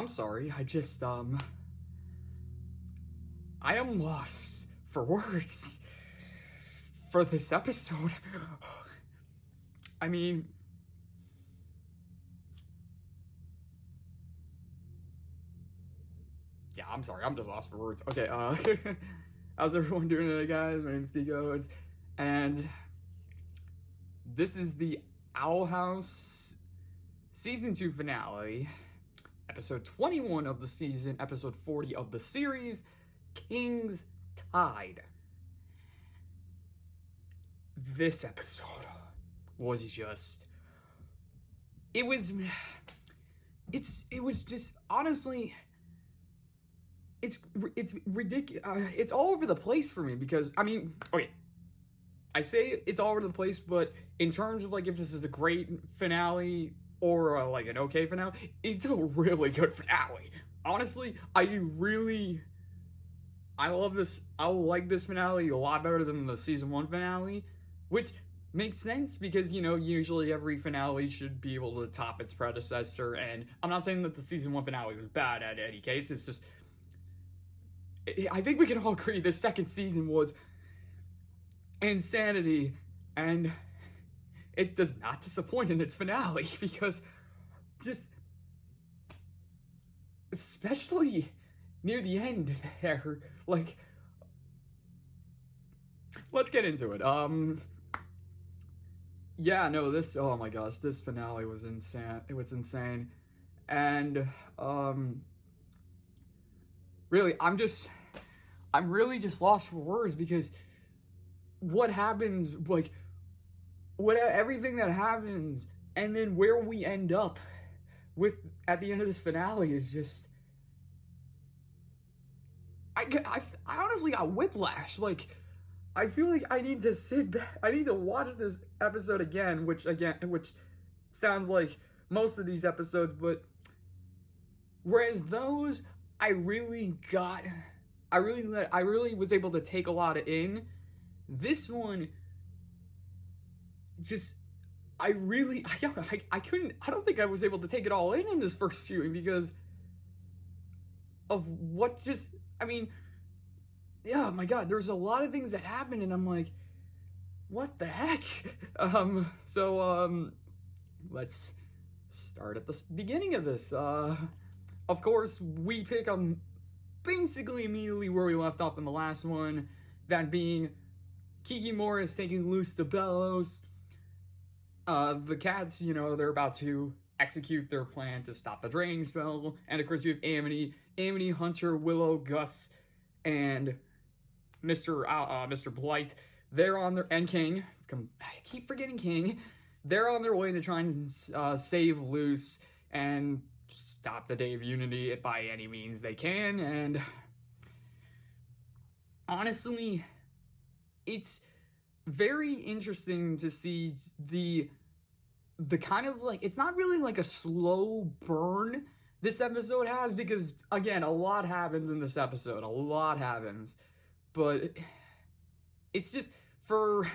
I'm sorry, I am lost for words for this episode. I mean, yeah, I'm sorry, I'm just lost for words. Okay, how's everyone doing today, guys? My name's Nico, and this is the Owl House Season 2 finale, episode 21 of the season, episode 40 of the series, King's Tide. This episode was just... It was just, honestly... It's ridiculous. It's all over the place for me because, I mean, okay, I say it's all over the place, but in terms of, like, if this is a great finale or, like, an okay finale, it's a really good finale. Honestly, I love this. I like this finale a lot better than the season 1 finale, which makes sense because, you know, usually every finale should be able to top its predecessor, and I'm not saying that the season 1 finale was bad at any case, it's just... I think we can all agree this second season was insanity, and it does not disappoint in its finale, because just, especially near the end there, like, let's get into it. Yeah, no, this, oh my gosh, this finale was insane. It was insane, and, really, I'm really just lost for words because what happens, like, everything that happens, and then where we end up with at the end of this finale is just, I honestly got whiplash. Like, I feel like I need to sit back, I need to watch this episode again, which sounds like most of these episodes, but whereas those, I really was able to take a lot of in. This one, just, I don't think I was able to take it all in this first viewing because of what just, I mean, yeah, my God, there's a lot of things that happen, and I'm like, what the heck? Let's start at the beginning of this. Of course, we pick basically immediately where we left off in the last one, that being Kiki Morris taking loose the Belos. The cats, you know, they're about to execute their plan to stop the draining spell, and of course you have Amity, Hunter, Willow, Gus, and Mr. Blight. They're on their, and King, I keep forgetting King, they're on their way to try and save Luce and stop the Day of Unity by any means they can, and honestly, it's very interesting to see the kind of, like, it's not really like a slow burn this episode has, because again, a lot happens in this episode, but it's just for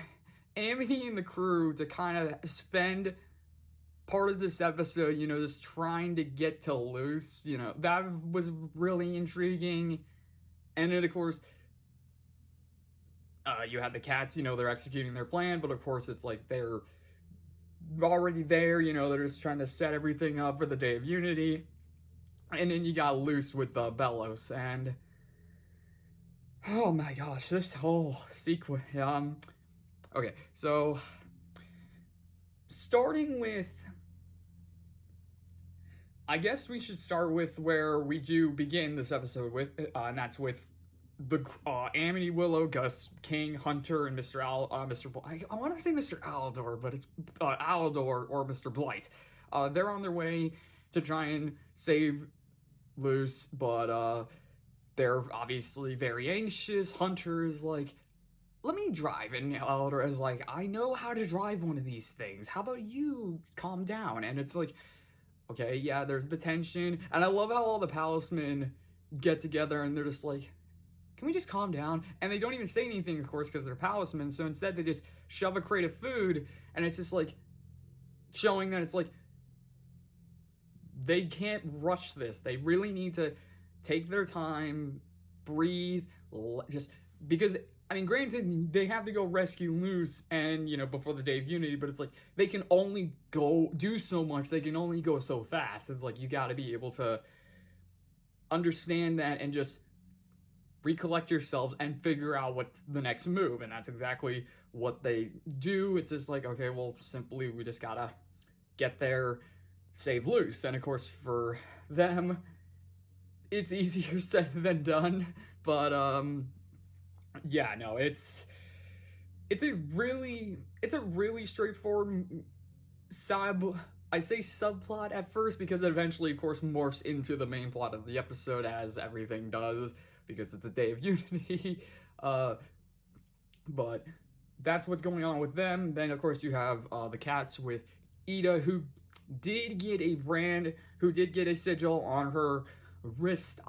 Amity and the crew to kind of spend part of this episode, you know, just trying to get to Luce, you know, that was really intriguing. And then, of course, you had the cats, you know, they're executing their plan, but of course it's like they're already there, you know, they're just trying to set everything up for the Day of Unity. And then you got Luce with Belos, and oh my gosh, this whole sequence, okay, so starting with, I guess we should start with where we do begin this episode with, and that's with the Amity, Willow, Gus, King, Hunter, and Mr. I want to say Mr. Alador, but it's Alador or Mr. Blight. They're on their way to try and save Luce, but they're obviously very anxious. Hunter is like, let me drive, and Alador is like, I know how to drive one of these things. How about you calm down? And it's like, okay, yeah, there's the tension. And I love how all the palismen get together and they're just like, can we just calm down? And they don't even say anything, of course, because they're palismen. So instead they just shove a crate of food, and it's just like showing that it's like they can't rush this. They really need to take their time, breathe, just because. I mean, granted, they have to go rescue Luce and, before the Day of Unity, but it's like, they can only go do so much, they can only go so fast. It's like, you gotta be able to understand that and just recollect yourselves and figure out what's the next move, and that's exactly what they do. It's just like, okay, well, simply, we just gotta get there, save Luce, and of course, for them, it's easier said than done, but, yeah, no, it's a really straightforward I say subplot at first because it eventually, of course, morphs into the main plot of the episode, as everything does, because it's the Day of Unity. But that's what's going on with them. Then, of course, you have the cats with Ida, who did get a sigil on her wrist.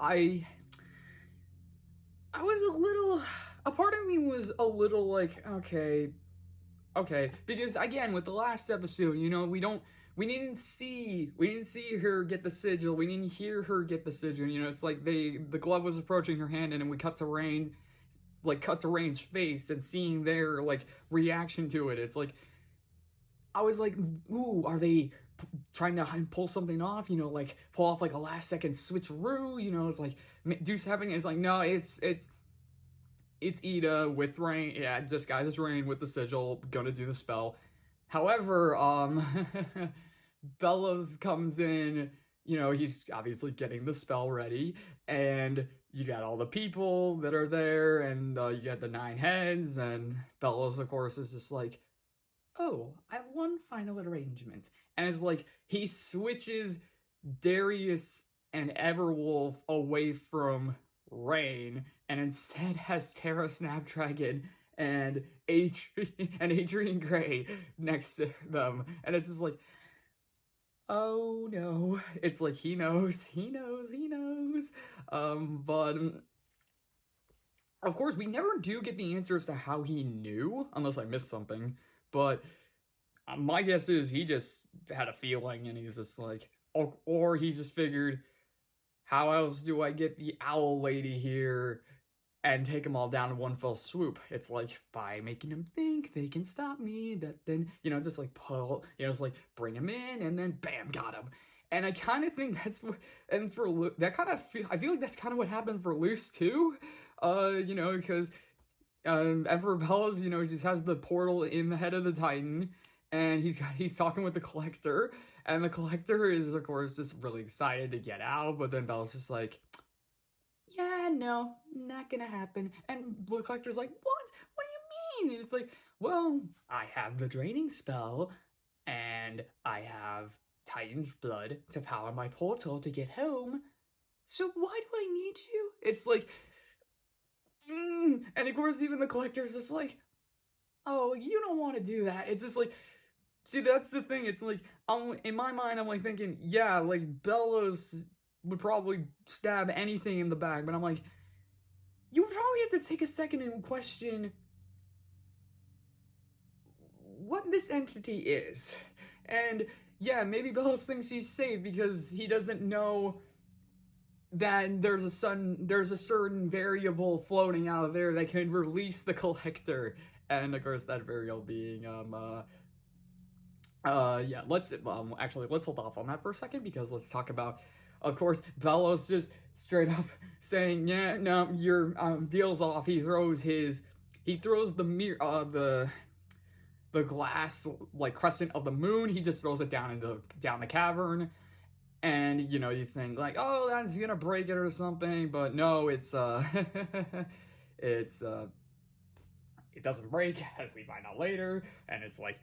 A part of me was a little like, okay, because again, with the last episode, we didn't see her get the sigil, we didn't hear her get the sigil, it's like the glove was approaching her hand, and then we cut to Rain's face and seeing their, reaction to it. It's like, I was like, ooh, are they trying to pull something off, pull off, a last-second switcheroo, it's like, Deuce having it, it's like, no, it's Ida with Rain, yeah, disguises Rain with the sigil, gonna do the spell. However, Belos comes in, he's obviously getting the spell ready, and you got all the people that are there, and you got the 9 heads, and Belos, of course, is just like, oh, I have one final arrangement. And it's like, he switches Darius and Everwolf away from Rain, and instead has Terra Snapdragon and Adrian Gray next to them. And it's just like, oh no. It's like, he knows. But of course, we never do get the answer as to how he knew, unless I missed something. But my guess is he just had a feeling, and he's just like, or he just figured, how else do I get the owl lady here and take them all down in one fell swoop? It's like, by making them think they can stop me, that then, just like pull, just like bring him in, and then bam, got him. And I kind of think that's what, and for that kind of, I feel like that's kind of what happened for Luce too, because Emperor Belos, he just has the portal in the head of the Titan, and he's talking with the Collector, and the Collector is, of course, just really excited to get out, but then Belos is like, yeah, no, not gonna happen. And the Collector's like, what? What do you mean? And it's like, well, I have the draining spell, and I have Titan's blood to power my portal to get home, so why do I need you? It's like, and of course, even the Collector's just like, oh, you don't want to do that. It's just like, see, that's the thing. It's like, in my mind, I'm like thinking, yeah, like, Belos would probably stab anything in the back, but I'm like, you would probably have to take a second and question what this entity is. And yeah, maybe Belos thinks he's safe because he doesn't know that there's a certain variable floating out there that can release the Collector. And of course, that variable being, yeah, let's hold off on that for a second, because let's talk about, of course, Belos just straight up saying, yeah, no, your deal's off. He throws the mirror, the glass, crescent of the moon. He just throws it down the cavern, and you think like, oh, that's gonna break it or something, but no, it doesn't break, as we find out later. And it's like,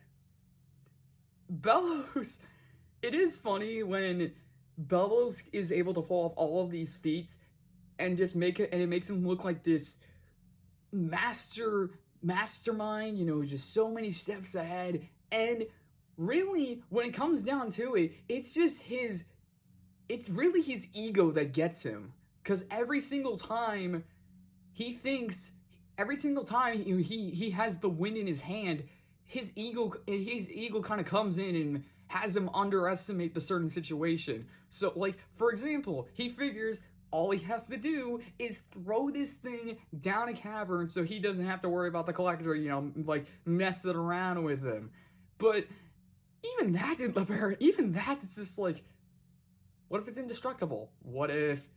Belos, it is funny when Belos is able to pull off all of these feats and just make it, and it makes him look like this mastermind, just so many steps ahead. And really, when it comes down to it, it's really his ego that gets him, because every single time he has the wind in his hand, his ego kind of comes in has him underestimate the certain situation. So, like, for example, he figures all he has to do is throw this thing down a cavern so he doesn't have to worry about the collector, like, messing around with him. But even that didn't appear. Even that's just like, what if it's indestructible? What if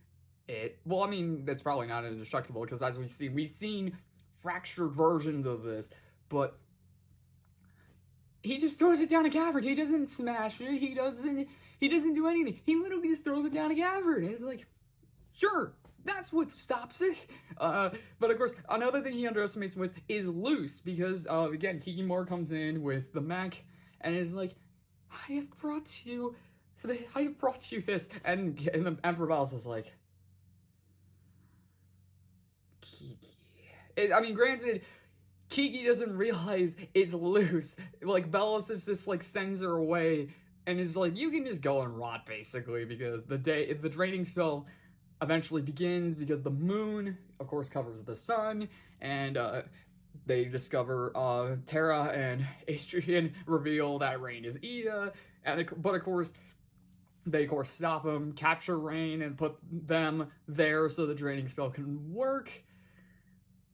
it? Well, I mean, that's probably not indestructible because as we've seen fractured versions of this, but he just throws it down a cavern. He doesn't smash it. He doesn't do anything. He literally just throws it down a cavern. And it's like, sure, that's what stops it. But of course, another thing he underestimates with is Luce, because again, Kikimora comes in with the mech and is like, I have brought you this, and the Emperor Belos is like, Kiki. I mean, granted, Kiki doesn't realize it's Luce. Like, Belos is just like sends her away and is like, you can just go and rot, basically, because the draining spell eventually begins because the moon, of course, covers the sun, and they discover Terra and Adrian reveal that Rain is Ida, but of course, they stop him, capture Rain, and put them there so the draining spell can work.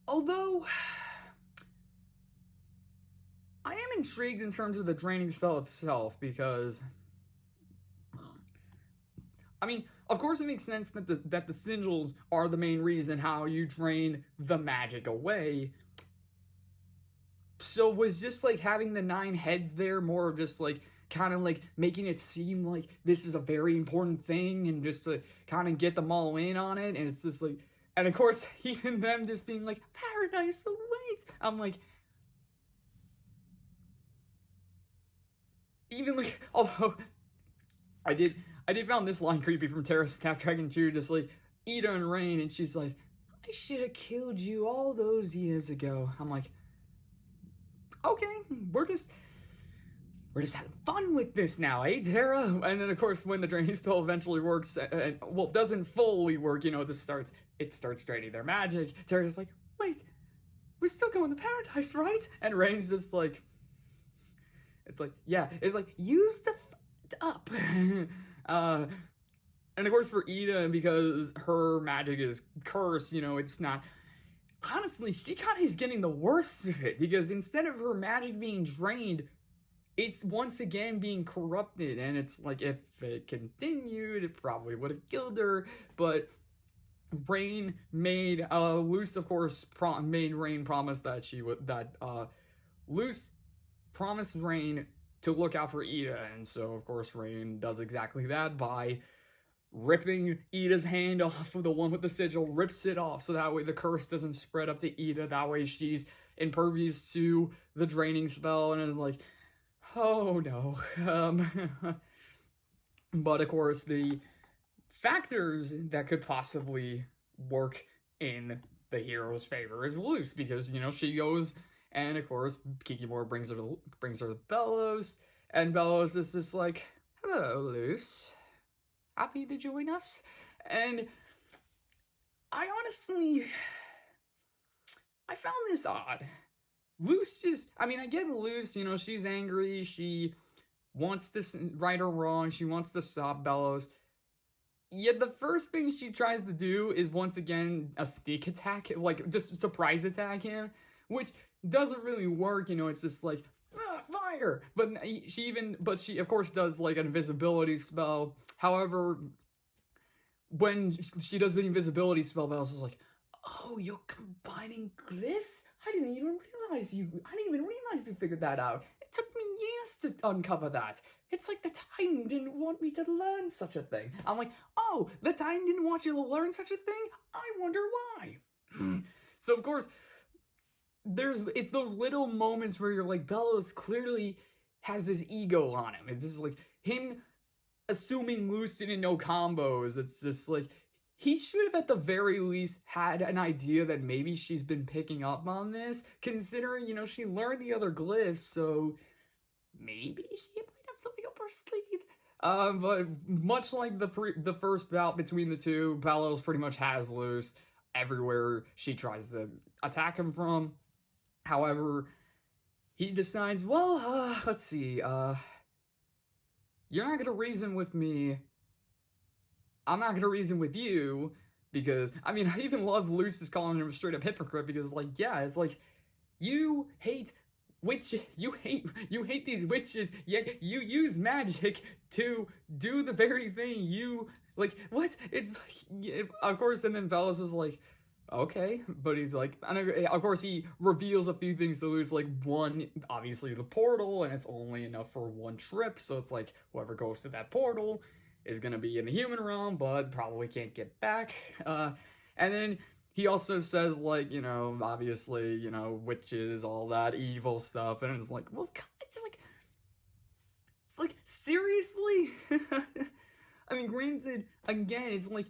Although, I am intrigued in terms of the draining spell itself, because, I mean, of course it makes sense that the sigils are the main reason how you drain the magic away. So was just like having the 9 heads there more of just like kind of like making it seem like this is a very important thing and just to kind of get them all in on it, and it's just like, and of course even them just being like, paradise awaits. I'm like, even like, although I did found this line creepy from Terra Snapdragon 2, just like, Ida and Rain, and she's like, I should have killed you all those years ago. I'm like, okay, we're just having fun with this now, eh, Terra? And then, of course, when the draining spell eventually works, and well, doesn't fully work, it starts draining their magic. Terra's like, wait, we're still going to paradise, right? And Rain's just like, it's like, yeah, it's like, use the up. And of course for Ida, because her magic is cursed, it's not, honestly, she kind of is getting the worst of it, because instead of her magic being drained, it's once again being corrupted, and it's like, if it continued, it probably would have killed her. But Rain made, Luce, of course, made Rain promise that Luce promised Rain to look out for Ida, and so, of course, Rain does exactly that by ripping Ida's hand off of the one with the sigil, rips it off, so that way the curse doesn't spread up to Ida, that way she's impervious to the draining spell, and it's like, oh no. But of course, the factors that could possibly work in the hero's favor is Luce, because, she goes, and of course, Kikimora brings her to Belos, and Belos is just like, hello, Luce. Happy to join us? And I found this odd. Luce I get Luce, she's angry, she wants to right or wrong, she wants to stop Belos. Yet the first thing she tries to do is once again a sneak attack, like just surprise attack him, which doesn't really work, it's just like, fire! But she of course does like an invisibility spell. However, when she does the invisibility spell, Belos is like, oh, you're combining glyphs? I didn't even realize you figured that out. It took me years to uncover that. It's like the Titan didn't want me to learn such a thing. I'm like, oh, the Titan didn't want you to learn such a thing? I wonder why. So, of course, it's those little moments where you're like, Belos clearly has this ego on him. It's just like him assuming Luce didn't know combos. It's just like, he should have at the very least had an idea that maybe she's been picking up on this, considering, she learned the other glyphs, so maybe she might have something up her sleeve. But much like the first bout between the two, Belos pretty much has Luce everywhere she tries to attack him from. However, he decides, well, let's see, you're not gonna reason with me. I'm not gonna reason with you, because, I mean, I even love Lucius calling him a straight up hypocrite, because, like, yeah, it's like, you hate you hate these witches, yet you use magic to do the very thing you, like, what? It's like, of course, and then Belos is like, okay, but he's like, of course, he reveals a few things to lose, like, one, obviously the portal, and it's only enough for one trip, so it's like, whoever goes to that portal is gonna be in the human realm, but probably can't get back, and then he also says, like, you know, obviously, you know, witches, all that evil stuff, and it's like, well, God, it's like, seriously? I mean, granted, again, it's like,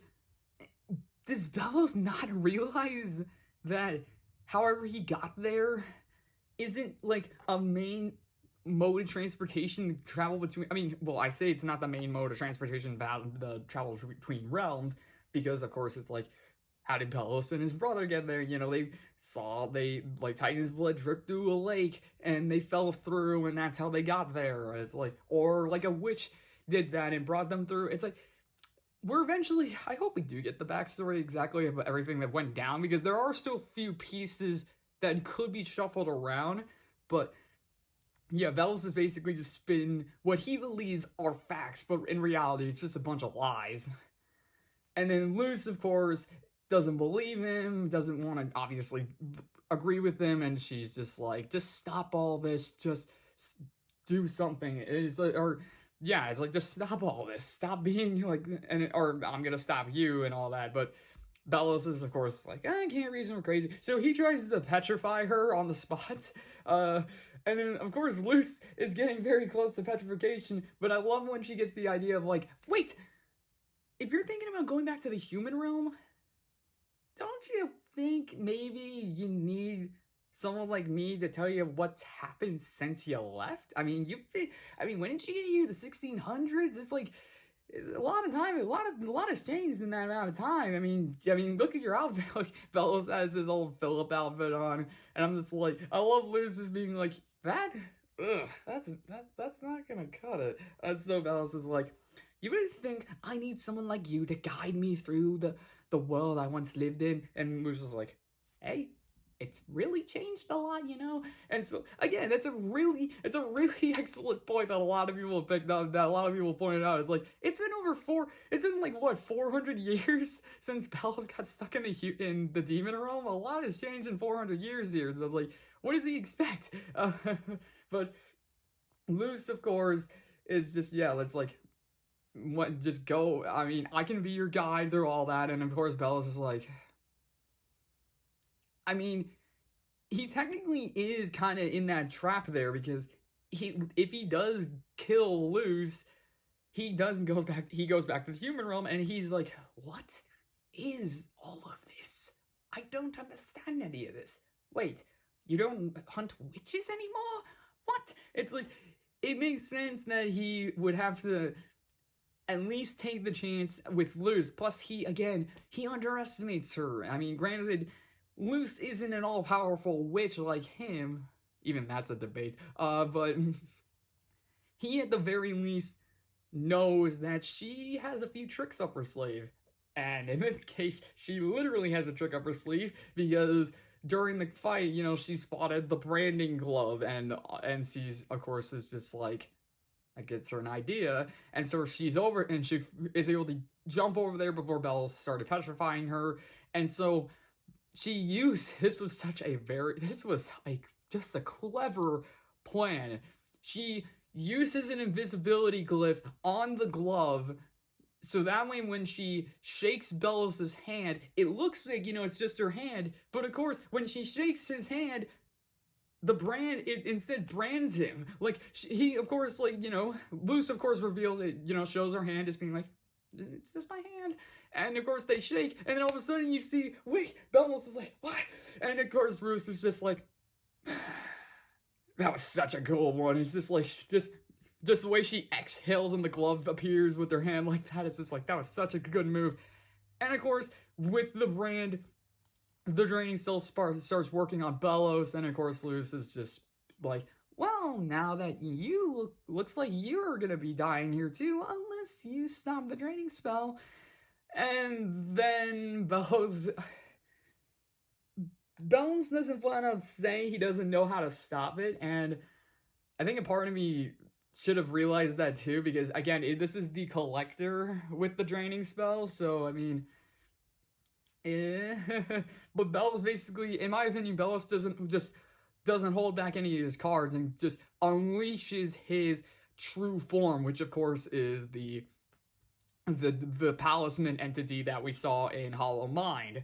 does Belos not realize that however he got there isn't, like, a main mode of transportation to travel between, I mean, well, I say it's not the main mode of transportation about the travel between realms, because, of course, it's like, how did Belos and his brother get there? You know, like, Titan's blood dripped through a lake, and they fell through, and that's how they got there. It's like, or, like, a witch did that and brought them through. It's like, we're eventually, I hope we do get the backstory exactly of everything that went down, because there are still a few pieces that could be shuffled around, but yeah, Belos is basically just spinning what he believes are facts, but in reality, it's just a bunch of lies. And then Luce, of course, doesn't believe him, doesn't want to obviously agree with him, and she's just like, just stop all this, just do something. It's like, or yeah, it's like, just stop all this, stop being like, or I'm gonna stop you and all that. But Belos is, of course, like, I can't reason we're crazy. So he tries to petrify her on the spot. And then, of course, Luce is getting very close to petrification, but I love when she gets the idea of, like, wait, if you're thinking about going back to the human realm, don't you think maybe you need someone like me to tell you what's happened since you left? I mean, when did you get here? The 1600s? It's like, it's a lot of time. A lot has changed in that amount of time. I mean, look at your outfit. Like, Belos has his old Philip outfit on, and I'm just like, I love Lucius being like, that's not gonna cut it. And so Belos is like, you really think I need someone like you to guide me through the world I once lived in? And Lucius is like, hey, it's really changed a lot, you know? And so, again, it's a really excellent point that a lot of people picked up, that a lot of people pointed out. It's like, it's been like, what, 400 years since Belos got stuck in the demon realm? A lot has changed in 400 years here. So it's like, what does he expect? But Luce, of course, is just, yeah, let's like, what, just go. I mean, I can be your guide through all that. And of course, Belos is like, I mean, he technically is kind of in that trap there, because if he does kill Luce, he goes back to the human realm, and he's like, what is all of this? I don't understand any of this. Wait, you don't hunt witches anymore? What? It's like, it makes sense that he would have to at least take the chance with Luce. Plus, he underestimates her. I mean, granted, Luce isn't an all-powerful witch like him. Even that's a debate. But he at the very least knows that she has a few tricks up her sleeve. And in this case, she literally has a trick up her sleeve, because during the fight, you know, she spotted the branding glove, and she's, of course, is just like, that gets her an idea, and so she's over, and she is able to jump over there before Belos started petrifying her, and so this was like just a clever plan. She uses an invisibility glyph on the glove, so that way when she shakes Belos' hand, it looks like, you know, it's just her hand, but of course, when she shakes his hand, the brand, it instead brands him. Like, he, of course, like, you know, Luce, of course, reveals it, you know, shows her hand as being like, it's just my hand. And of course, they shake, and then all of a sudden you see, wait, Belos is like, what? And of course, Bruce is just like, that was such a cool one. It's just like, just the way she exhales and the glove appears with her hand like that, it's just like, that was such a good move. And of course, with the brand, the draining still starts working on Belos, and of course Luce is just like, well, now that you looks like you're gonna be dying here too, unless you stop the draining spell. And then Bells doesn't flat out say he doesn't know how to stop it, and I think a part of me should have realized that too, because again, this is the collector with the draining spell, so I mean, eh. But Bells basically, in my opinion, Bells doesn't hold back any of his cards and just unleashes his true form, which of course is the talisman entity that we saw in Hollow Mind.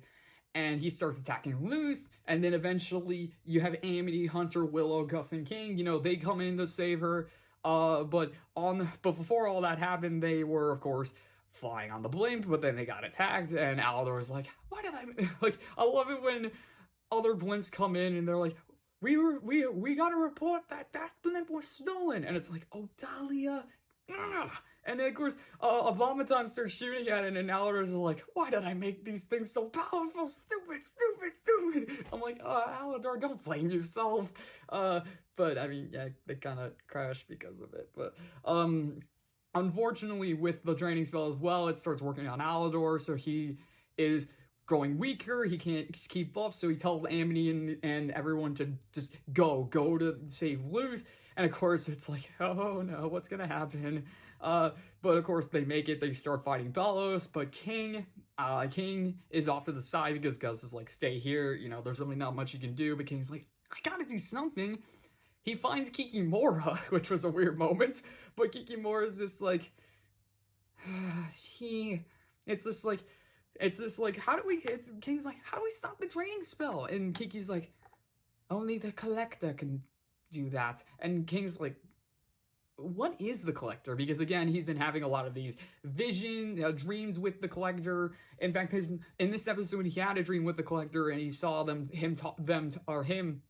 And he starts attacking Luce, and then eventually you have Amity, Hunter, Willow, Gus, and King. You know, they come in to save her. But before all that happened, they were of course flying on the blimp, but then they got attacked, and Aldor was like, "Why did I like?" I love it when other blimps come in and they're like, "We got a report that blimp was stolen," and it's like, "Oh, Dahlia." Ugh. And then, of course, Abomaton starts shooting at it, and Aldor is like, "Why did I make these things so powerful? Stupid, stupid, stupid." I'm like, Aldor, don't blame yourself. But I mean, yeah, they kind of crashed because of it. But unfortunately, with the draining spell as well, it starts working on Aldor, so he is growing weaker. He can't keep up, so he tells Amity and everyone to just go to save Luce. And of course, it's like, oh no, what's gonna happen? But of course, they make it. They start fighting Belos, but King is off to the side because Gus is like, stay here. You know, there's really not much you can do. But King's like, I gotta do something. He finds Kikimora, which was a weird moment. But Kikimora is just like, it's just like, how do we? King's like, how do we stop the draining spell? And Kiki's like, only the collector can do that. And King's like, what is the collector? Because again, he's been having a lot of these dreams with the collector. In fact, in this episode, he had a dream with the collector, and he saw him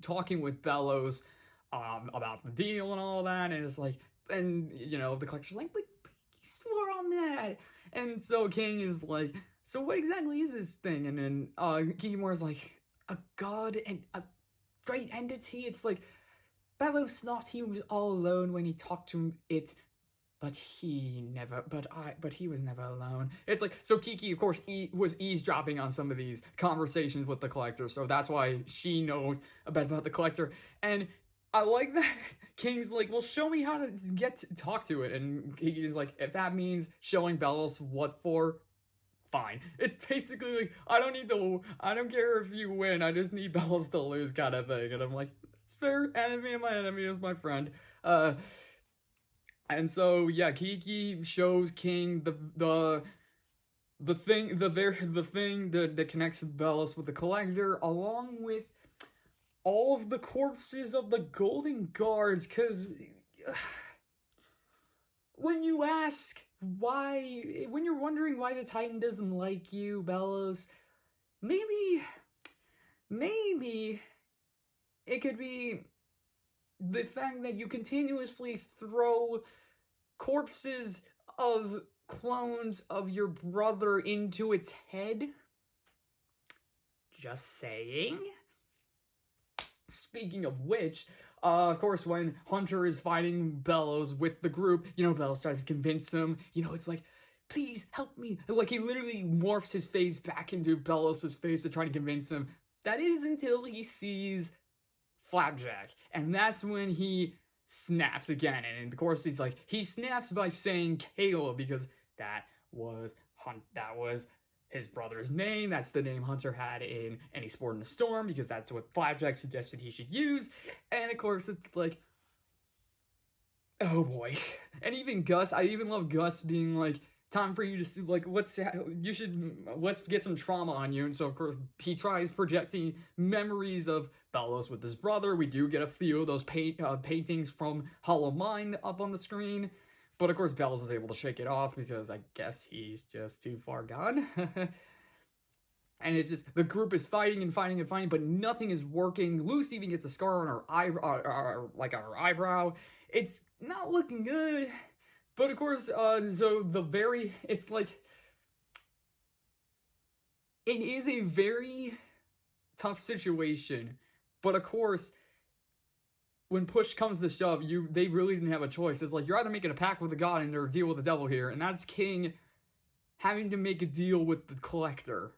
talking with Belos about the deal and all that. And it's like, and you know, the collector's like, but you swore on that. And so King is like, so what exactly is this thing? And then Kikimora's like, a god and a great entity. It's like, Belos thought he was all alone when he talked to it, but he was never alone. It's like, so Kiki, of course, was eavesdropping on some of these conversations with the collector, so that's why she knows a bit about the collector. And I like that King's like, well, show me how to get to talk to it. And Kiki's like, if that means showing Belos what for, fine. It's basically like, I don't care if you win, I just need Belos to lose kind of thing. And I'm like, it's fair. Enemy of my enemy is my friend. And so yeah, Kiki shows King the thing that connects Belos with the collector, along with all of the corpses of the Golden Guards. Because when you're wondering why the Titan doesn't like you, Belos, maybe it could be the fact that you continuously throw corpses of clones of your brother into its head. Just saying. Speaking of which, of course, when Hunter is fighting Belos with the group, you know, Belos tries to convince him, you know, it's like, please help me. Like, he literally morphs his face back into Belos' face to try to convince him. That is until he sees Flapjack, and that's when he snaps again. And of course, he snaps by saying Caleb, because that was his brother's name. That's the name Hunter had in Any Sport in the Storm, because that's what Flapjack suggested he should use. And of course, it's like, oh boy. And even Gus, I even love Gus being like, time for you to, like, let's get some trauma on you. And so, of course, he tries projecting memories of Belos with his brother. We do get a few of those paintings from Hollow Mind up on the screen. But, of course, Belos is able to shake it off because I guess he's just too far gone. And it's just, the group is fighting, but nothing is working. Luce even gets a scar on her eyebrow. It's not looking good. But of course, it's like, it is a very tough situation. But of course, when push comes to shove, they really didn't have a choice. It's like, you're either making a pact with the god and or deal with the devil here, and that's King having to make a deal with the collector.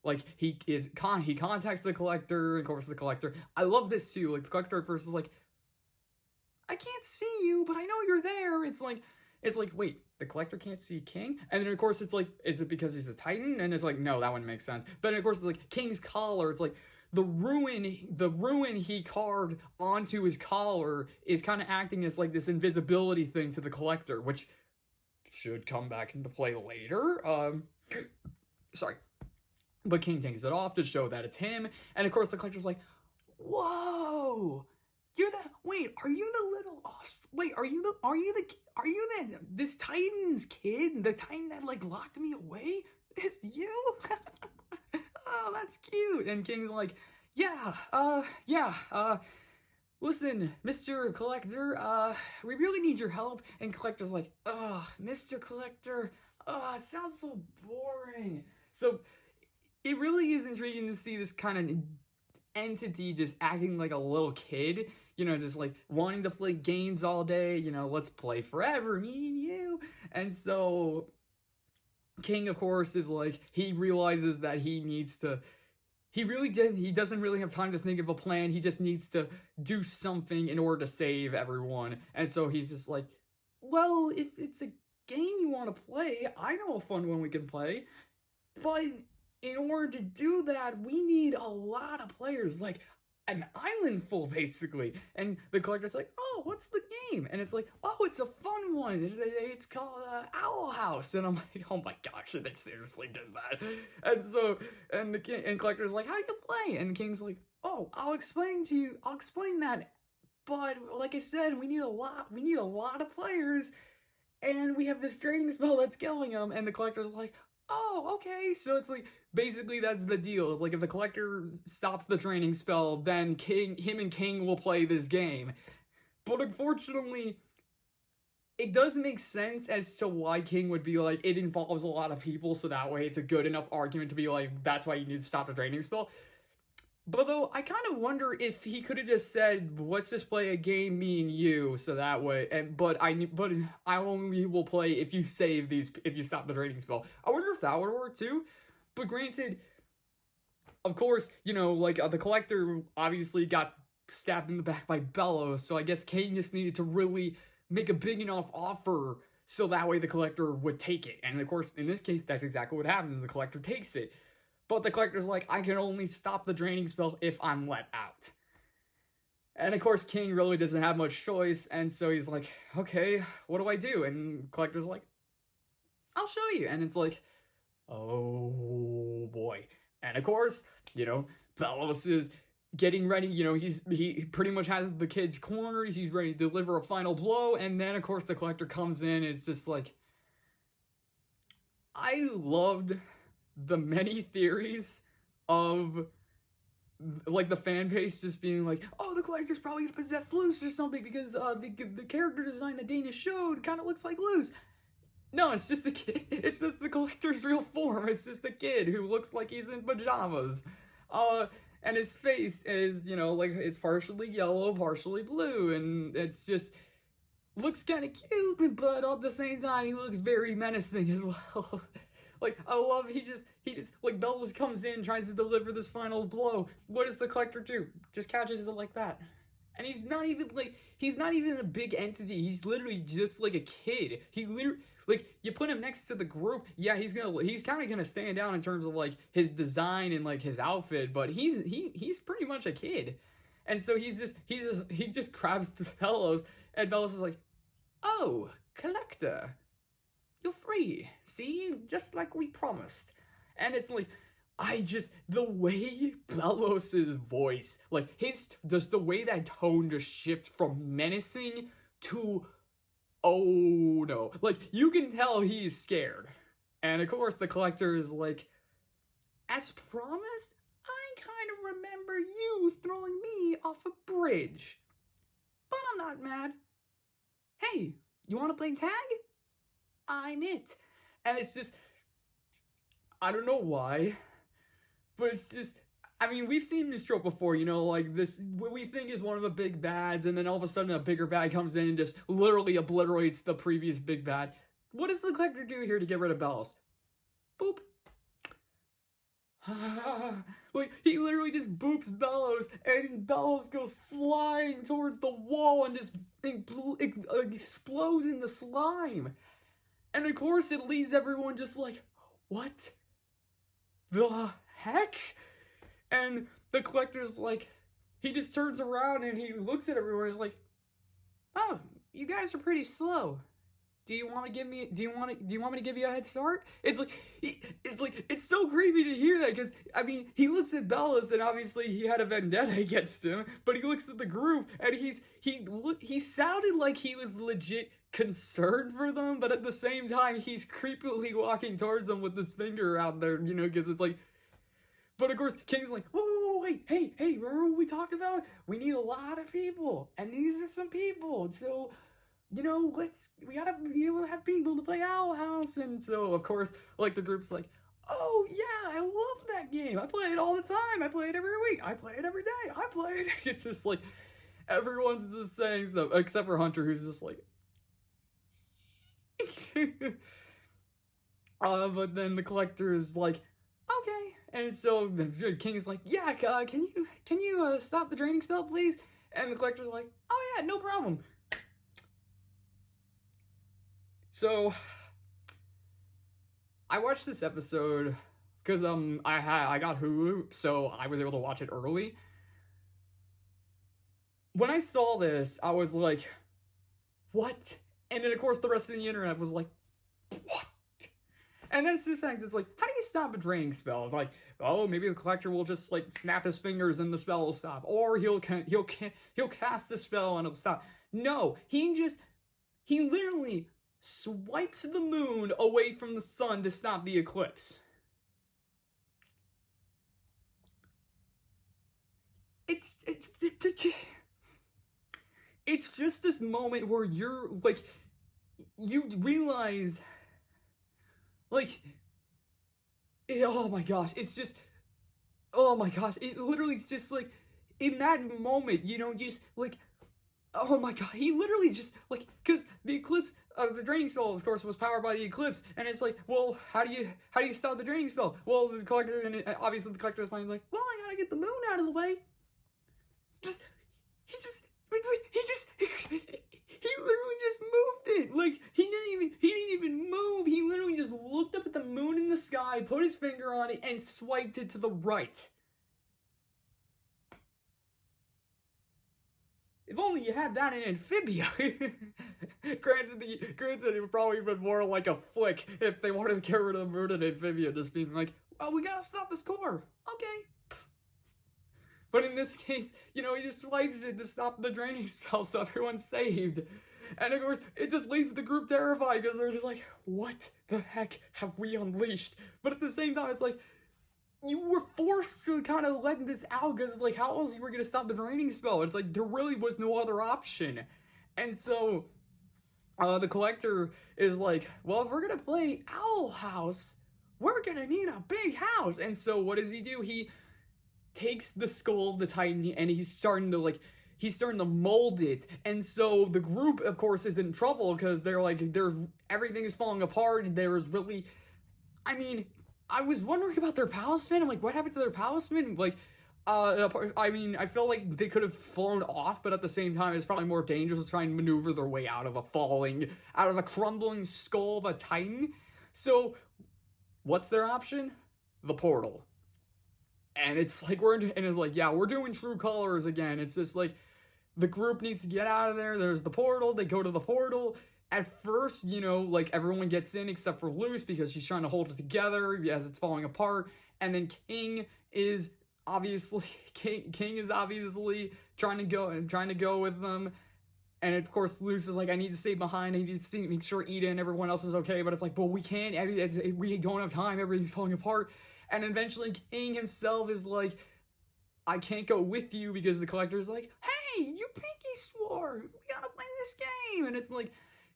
Like, he contacts the collector, and of course the collector, I love this too, like, the collector at first is like, I can't see you, but I know you're there. It's like, wait, the collector can't see King? And then of course it's like, is it because he's a Titan? And it's like, no, that wouldn't make sense. But of course it's like, King's collar, it's like, the ruin he carved onto his collar is kind of acting as like this invisibility thing to the collector, which should come back into play later. Sorry. But King takes it off to show that it's him, and of course the collector's like, whoa, you're that, wait, are you the little, wait, are you this Titan's kid, the Titan that like locked me away? It's you? Oh, that's cute. And King's like, yeah, listen, Mr. Collector, we really need your help. And Collector's like, Mr. Collector, it sounds so boring. So it really is intriguing to see this kind of entity just acting like a little kid, you know, just like wanting to play games all day, you know, let's play forever, me and you. And so King, of course, is like, he realizes that he doesn't really have time to think of a plan. He just needs to do something in order to save everyone. And so he's just like, well, if it's a game you want to play, I know a fun one we can play. But in order to do that, we need a lot of players, like an island full, basically. And the collector's like, oh, what's the game? And it's like, oh, it's a fun one. It's called Owl House. And I'm like, oh my gosh, they seriously did that. And so, and the king and collector's like, how do you play? And the King's like, oh, I'll explain that. But like I said, we need a lot of players, and we have this training spell that's killing them. And the collector's like, oh, okay. So it's like, basically that's the deal. It's like, if the collector stops the training spell, then him and King will play this game. But unfortunately, it doesn't make sense as to why King would be like, it involves a lot of people, so that way it's a good enough argument to be like, that's why you need to stop the training spell. But though, I kind of wonder if he could have just said, let's just play a game, me and you, so that way, but I only will play if you stop the training spell. I wonder if that would work too. But granted, of course, you know, like, the collector obviously got stabbed in the back by Belos, so I guess King just needed to really make a big enough offer so that way the collector would take it. And of course, in this case, that's exactly what happens. The collector takes it. But the collector's like, I can only stop the draining spell if I'm let out. And of course, King really doesn't have much choice, and so he's like, okay, what do I do? And the collector's like, I'll show you. And it's like, oh boy. And of course, you know, Belos is getting ready, you know, he pretty much has the kid's cornered, he's ready to deliver a final blow, and then of course the collector comes in, and it's just like, I loved the many theories of, like, the fan base just being like, oh, the collector's probably gonna possess Luce or something because the character design that Dana showed kind of looks like Luce. No, it's just the kid. It's just the collector's real form. It's just a kid who looks like he's in pajamas. And his face is, you know, like, it's partially yellow, partially blue, and it's just looks kind of cute, but at the same time, he looks very menacing as well. Like, I love, he just, like, Belos comes in, tries to deliver this final blow. What does the collector do? Just catches it like that. And he's not even a big entity. He's literally just like a kid. He literally, like, you put him next to the group, yeah, he's kind of gonna stand out in terms of, like, his design and, like, his outfit, but he's pretty much a kid. And so he just grabs the Belos, and Belos is like, oh, collector, you're free, see? Just like we promised. And it's like, the way Belos' voice, like, just the way that tone just shifts from menacing to, oh no. Like, you can tell he's scared. And of course, the collector is like, as promised, I kind of remember you throwing me off a bridge. But I'm not mad. Hey, you want to play tag? I'm it. And it's just, I don't know why, but it's just, I mean, we've seen this trope before, you know, like this, what we think is one of the big bads, and then all of a sudden a bigger bad comes in and just literally obliterates the previous big bad. What does the Collector do here to get rid of Belos? Boop. Like, he literally just boops Belos, and Belos goes flying towards the wall and just explodes in the slime. And of course, it leaves everyone just like, what the heck? And the Collector's like, he just turns around and he looks at everyone and is like, oh, you guys are pretty slow. Do you want me to give you a head start? It's like, it's so creepy to hear that, because, I mean, he looks at Belos and obviously he had a vendetta against him, but he looks at the group and he sounded like he was legit concerned for them, but at the same time, he's creepily walking towards them with his finger out there, you know, because it's like, but of course, King's like, whoa, wait, hey, remember what we talked about? We need a lot of people, and these are some people, so, you know, we gotta be able to have people to play Owl House. And so, of course, like, the group's like, oh, yeah, I love that game. I play it all the time. I play it every week. I play it every day. I play it. It's just like, everyone's just saying stuff, except for Hunter, who's just like, but then the Collector is like, okay. And so the King is like, yeah, can you stop the draining spell, please? And the Collector's like, oh yeah, no problem. So, I watched this episode because I got Hulu, so I was able to watch it early. When I saw this, I was like, what? And then of course the rest of the internet was like, what? And that's the fact, it's like, how do you stop a draining spell? Like, oh, maybe the Collector will just like snap his fingers and the spell will stop, or he'll cast the spell and it'll stop. No, he literally swipes the moon away from the sun to stop the eclipse. It's just this moment where you're like, you realize, like, oh my gosh, it's just, oh my gosh, it literally just like, in that moment, you know, just like, oh my god, he literally just, like, because the eclipse, the draining spell, of course, was powered by the eclipse, and it's like, well, how do you stop the draining spell? Well, the Collector, and obviously the Collector's mind is like, well, I gotta get the moon out of the way. He literally just moved it. Like, he didn't even move. He literally just looked up at the moon in the sky, put his finger on it, and swiped it to the right. If only you had that in Amphibia. Granted, it would probably been more like a flick if they wanted to get rid of the moon in Amphibia, just being like, oh, we gotta stop this core. Okay. But in this case, you know, he just swiped it to stop the draining spell, so everyone's saved. And of course, it just leaves the group terrified, because they're just like, what the heck have we unleashed? But at the same time, it's like, you were forced to kind of let this out, because it's like, how else you were going to stop the draining spell? It's like, there really was no other option. And so, the Collector is like, well, if we're going to play Owl House, we're going to need a big house. And so, what does he do? He takes the skull of the Titan, and he's starting to mold it. And so, the group, of course, is in trouble, because they're like, everything is falling apart, and there is really, I mean, I was wondering about their palisman. I'm like, what happened to their palisman? Like, I mean, I feel like they could have flown off, but at the same time, it's probably more dangerous to try and maneuver their way out of a crumbling skull of a Titan. So, what's their option? The portal. And it's like, we're doing True Colors again. It's just like, the group needs to get out of there. There's the portal. They go to the portal. At first, you know, like, everyone gets in except for Luce, because she's trying to hold it together as it's falling apart. And then King is obviously trying to go with them. And of course, Luce is like, I need to stay behind. I need to make sure Ida and everyone else is okay. But it's like, but we can't. We don't have time. Everything's falling apart. And eventually, King himself is like, I can't go with you, because the Collector's like, hey, you pinky swore. We gotta play this game. And it's like,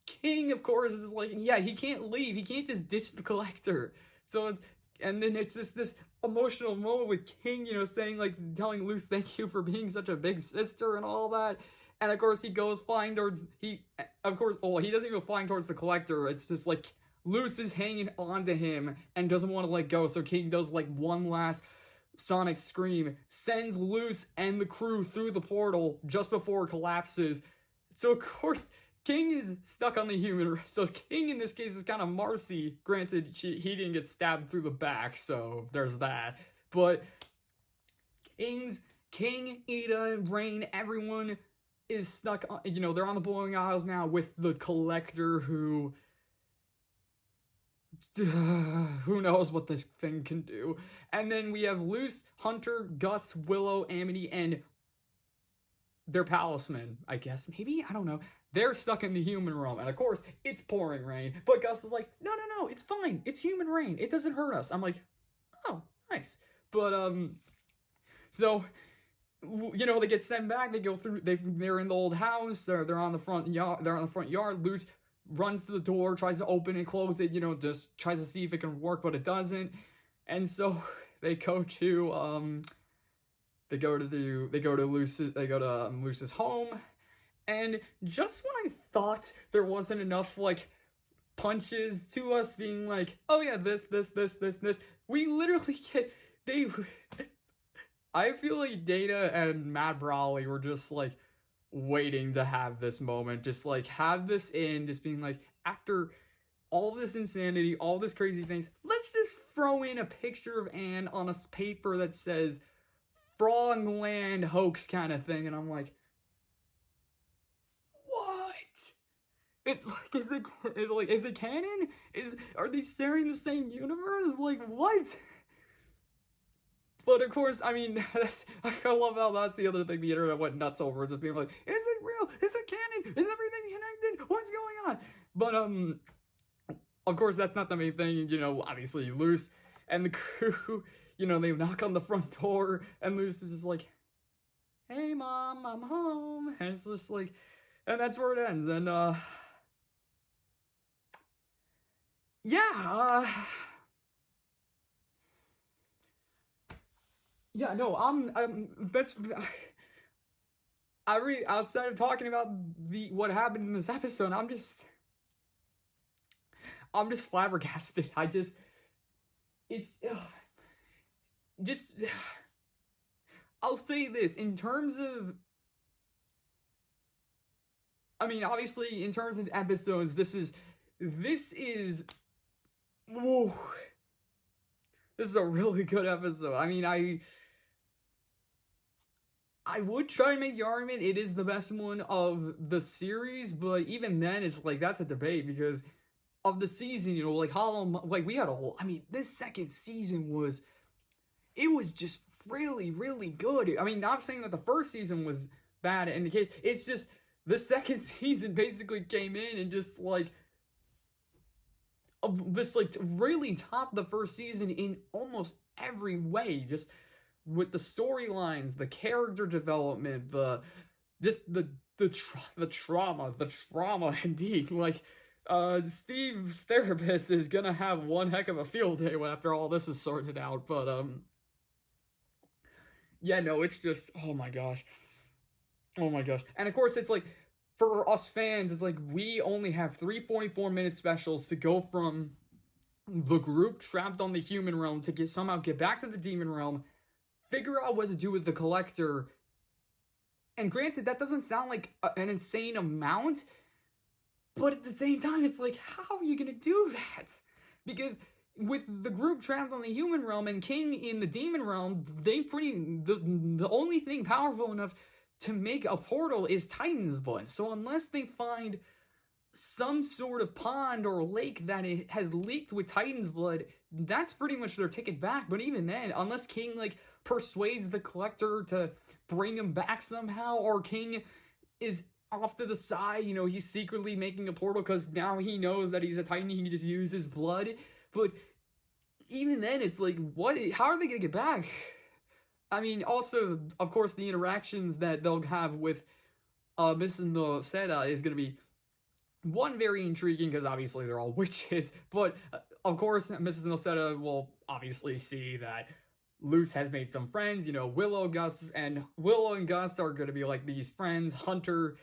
King, of course, is like, yeah, he can't leave. He can't just ditch the Collector. So and then it's just this emotional moment with King, saying, like, telling Luce thank you for being such a big sister and all that. And of course he goes flying towards, he doesn't go flying towards the Collector. It's just like Luce is hanging onto him and doesn't want to let go, so King does like one last sonic scream, sends Luce and the crew through the portal just before it collapses. So of course King is stuck on the human. So King in this case is kind of Marcy. Granted, he didn't get stabbed through the back, so there's that. But King, Ida, and Rain, everyone is stuck on, they're on the bowling aisles now with the Collector, who knows what this thing can do. And then we have Luce, Hunter, Gus, Willow, Amity, and their palisman, I guess, maybe? I don't know. They're stuck in the human realm, and of course, it's pouring rain. But Gus is like, no, it's fine. It's human rain. It doesn't hurt us. I'm like, oh, nice. But, so, they get sent back. They go through, they're in the old house. They're on the front yard. Luce runs to the door, tries to open and close it, just tries to see if it can work, but it doesn't. And so they go to Luce's home. And just when I thought there wasn't enough, like, punches to us being like, oh yeah, this, we literally get, I feel like Data and Matt Brawley were just, like, waiting to have this moment, just, like, have this in, just being like, after all this insanity, all this crazy things, let's just throw in a picture of Anne on a paper that says, Frogland hoax kind of thing, and I'm like, It's like, is it canon? Are they sharing the same universe? Like, what? But of course, I mean, I love how that's the other thing the internet went nuts over. It's just being like, is it real? Is it canon? Is everything connected? What's going on? But, of course, that's not the main thing. Obviously, Luce and the crew, they knock on the front door, and Luce is just like, hey, Mom, I'm home. And it's just like, and that's where it ends. And, yeah, that's, outside of talking about what happened in this episode, I'm just flabbergasted. I'll say this, in terms of, I mean, obviously, in terms of episodes, this is, whoa, this is a really good episode. I mean, I would try and make the argument it is the best one of the series, but even then, it's like, that's a debate, because of the season, like, we had a whole, I mean, this second season was just really, really good. I mean, not saying that the first season was bad in the case, it's just, the second season basically came in and just, like, really topped the first season in almost every way, just with the storylines, the character development, the trauma indeed. Like, Steve's therapist is gonna have one heck of a field day after all this is sorted out, but, yeah, no, it's just, oh my gosh. And of course, it's like, for us fans, it's like, we only have 3 44-minute specials to go from the group trapped on the human realm to somehow get back to the demon realm, figure out what to do with the Collector. And granted, that doesn't sound like an insane amount, but at the same time, it's like, how are you gonna do that? Because with the group trapped on the human realm and King in the demon realm, the only thing powerful enough to make a portal is Titan's blood. So unless they find some sort of pond or lake that it has leaked with Titan's blood, that's pretty much their ticket back. But even then, unless King, like, persuades the Collector to bring him back somehow, or King is off to the side, he's secretly making a portal because now he knows that he's a Titan, he can just use his blood. But even then, it's like, how are they gonna get back? I mean, also, of course, the interactions that they'll have with Mrs. Noceda is going to be, one, very intriguing, because obviously they're all witches, but, of course, Mrs. Noceda will obviously see that Luce has made some friends. You know, Willow and Gus are going to be like these friends. Hunter,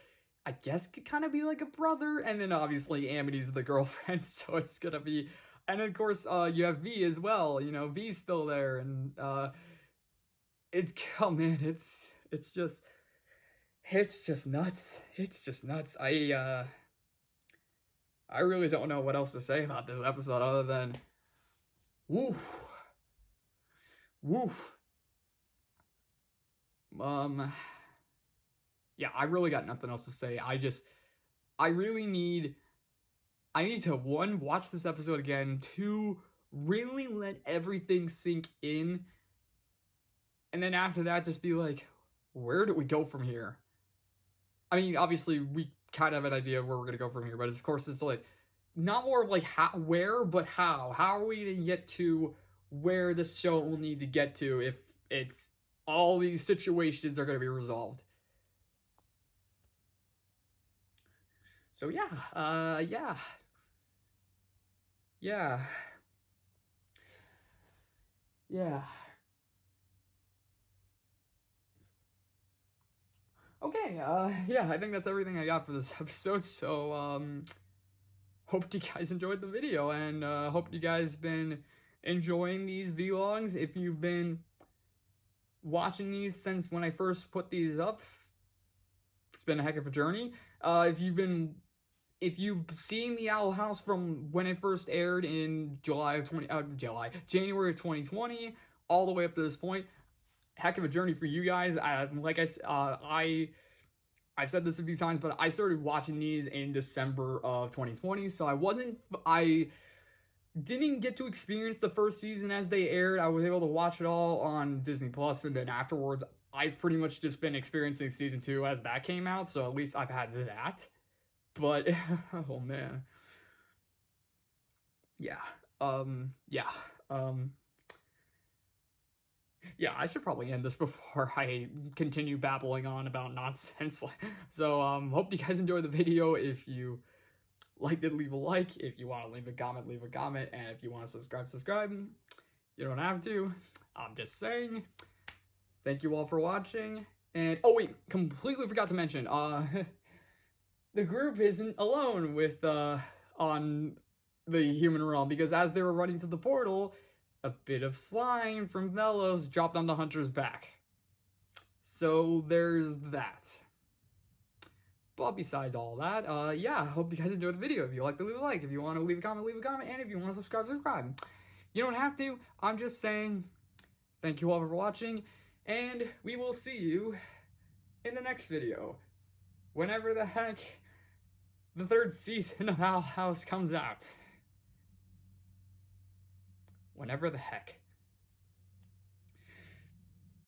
I guess, could kind of be like a brother, and then obviously Amity's the girlfriend, so it's gonna be. And of course, you have V as well. You know, V's still there, and it's oh man, it's just nuts. It's just nuts. I really don't know what else to say about this episode other than woof, woof. Yeah, I really got nothing else to say. I need to, one, watch this episode again, two, really let everything sink in, and then after that, just be like, where do we go from here? I mean, obviously, we kind of have an idea of where we're going to go from here, but of course, it's like, not more of like where, but how. How are we going to get to where this show will need to get to if it's all these situations are going to be resolved? So yeah, yeah. Okay, yeah, I think that's everything I got for this episode, so, hope you guys enjoyed the video, and, hope you guys been enjoying these vlogs. If you've been watching these since when I first put these up, it's been a heck of a journey. If you've seen the Owl House from when it first aired in January of 2020, all the way up to this point, heck of a journey for you guys. I've said this a few times, but I started watching these in December of 2020, so I didn't get to experience the first season as they aired. I was able to watch it all on Disney Plus, and then afterwards, I've pretty much just been experiencing season 2 as that came out, so at least I've had that. But, oh man. Yeah. Yeah, I should probably end this before I continue babbling on about nonsense. So, hope you guys enjoyed the video. If you liked it, leave a like. If you want to leave a comment, leave a comment. And if you want to subscribe. You don't have to. I'm just saying. Thank you all for watching. And, oh wait, completely forgot to mention, the group isn't alone with, on the human realm, because as they were running to the portal, a bit of slime from Belos dropped onto Hunter's back. So there's that. But besides all that, yeah, I hope you guys enjoyed the video. If you liked it, leave a like. If you want to leave a comment, leave a comment. And if you want to subscribe. You don't have to. I'm just saying, thank you all for watching, and we will see you in the next video. Whenever the heck the 3rd season of Owl House comes out. Whenever the heck.